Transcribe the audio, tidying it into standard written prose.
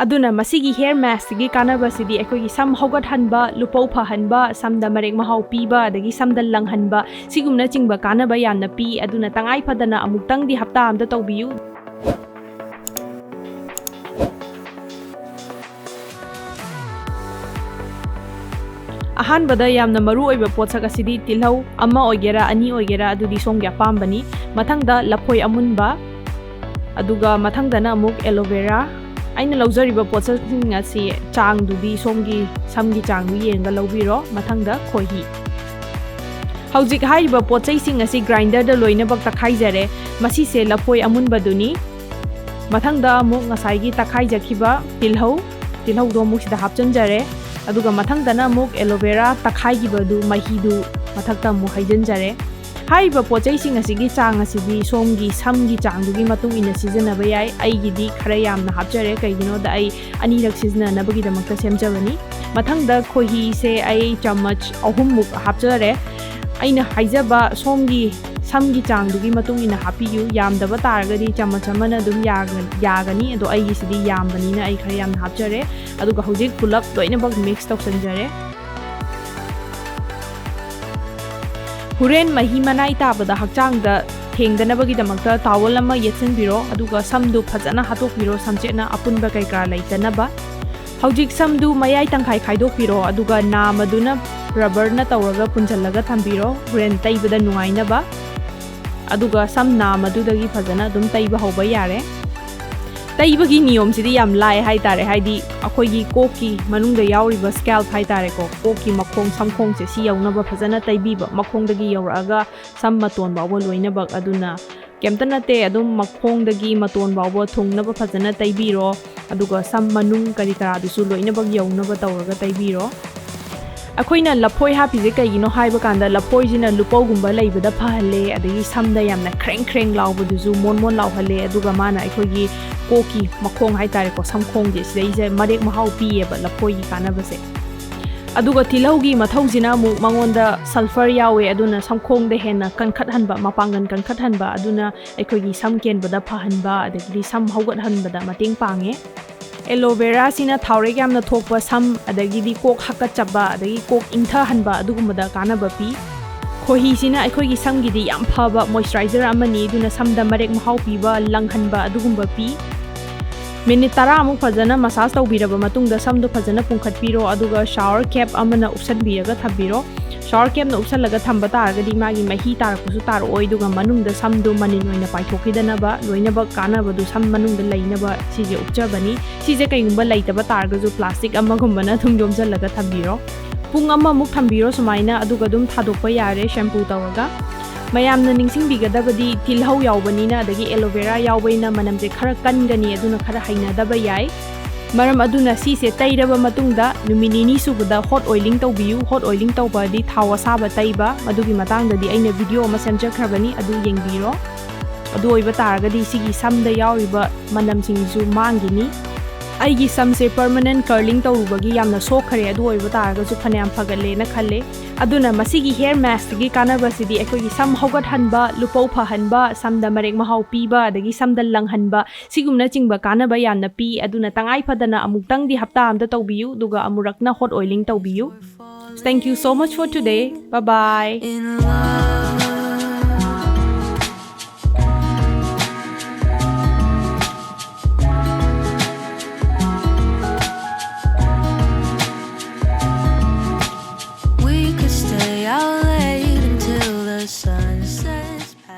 aduna masigi hair mask gi kanaba sidi ekoi sam hogat hanba lupau pha hanba samda marek mahau piba adagi samda lang hanba sigumna chingba kanaba yamna pi aduna tangai phadana amuktang di hapta amda tawbiyu ahanbada yamna maru oiba potsak asidi tilhau ama oigera ani oigera adudi songya pambani mathangda laphoi amunba aduga mathangdana amuk aloe vera aina laujariba potsaksing asi changdudi somgi samgi changdu yenga laubiro mathangda khohi haujik haiba potsaising asi grinder da loina bak takhai jare masi se laphoi amunbaduni mathangda amuk ngasai gi takhai jakhiba tilhau do amuk sida hapchan jare aduga mathangdana amuk aloe vera takhai gi badu mahidu mathakta amuk haijan jare haiba potsaising asigi chang asidi somgi samgi changdugi matung ina sijanaba yai aigidi khara yamna hapjare kaigino da ai anirak sijna nabagi damakta semjabani mathangda khohi se ai chamach ahumuk hapjare aina haijaba somgi samgi changdugi matung ina hapiyu yamdaba taragadi chamach amana dum yagani ado aigi sidi yambani na ai khara yamna hapjare aduga hojik pulap loina bak mix tawsanjare Huren mahi manai tabada hakchangda thengdanabagi damakta towel ama yetsinbiro aduga samdu phajana hatokbiro samchena apunba kaikra laitanaba hojik samdu mayai tangkhai khaidokbiro aduga namaduna rubber na tawraga punjalaga thambiro huren taibada nungainaba aduga sam namadudagi phajana dum taiba hoba yare taibagi niyom sidi yam lai hai tare haidi akhoi koki manungda yauriba scalp hai tare ko koki makhong samkhong se si yaunaba phajana taibiba makhong dagi yauraga sam maton bawo loinaba aduna kemtana te adum makhong dagi maton bawo thungnaba phajana taibiro aduga sam manung kari kara dusu loinaba yaunaba tawraga taibiro akoina laphoi hapije kaigino haiba kanda laphoi jina lupau gumba leibada phahalle adagi samda yamna kreng laubaduju mon lauhalle aduga mana akoigi koki makhong hai tare ko samkhong je sidai marek mahau pieba laphoi gi kanabase aduga tilaugi mathaujina mu mangonda sulfur yawe aduna samkhong de hena kankhat hanba mapangan kankhat hanba aduna akoigi samken bada phahanba adagi sam hogat hanbada mateng pange aloe vera sina thaurek yamna thokpa sam adagi di kok hakka chaba adagi kok intha hanba adugumada kanaba pi khohi sina akoigi samgi di yam phaba moisturizer amani duna samda marek mahau piba langhanba adugumba pi minute 10 amuk phajana massage tawbiraba matungda samdu phajana pungkhatpiro aduga shower cap amana upsanbiraga thabiro shower cap na upsalaga thamba taragadi magi mahi tarakpusu taroi duga manungda samdu manin oina paithokidanaba loinaba kanabadu sam manungda leinaba sije upchabani sije kaingumba leitaba taragaju plastic amagumbana thungjomjalaga thabiro pung amma muk thambiro sumaina aduga dum thadokpa yare shampoo tawraga mayamna ningsingbigadabadi tilhau yawbanina adagi aloe vera yawbaina manamje khara kangani aduna khara hainadaba yai maram aduna sise tairaba matungda numinini subada hot oiling tawbiyu hot oiling tawbadi thawa saba taiba madugi matangdadi aina video ama semjakhrabani adu yengbiro adu oiba taragadi sigi samda yawriba manamsingju mangini aigi samse permanent curling tawrubagi yamna sokhare adu oiba taragaju phanayam phagalle na khalle aduna masigi hair mask gi kanaba sidi ekoi sam hogat hanba lupau pha hanba samda marek mahau piba adagi samda lang hanba sigumna chingba kanaba yamna pi aduna tangai phadana amuktang di hapta amda tawbiyu duga amurakna hot oiling tawbiyu thank you so much for today bye bye out late until the sun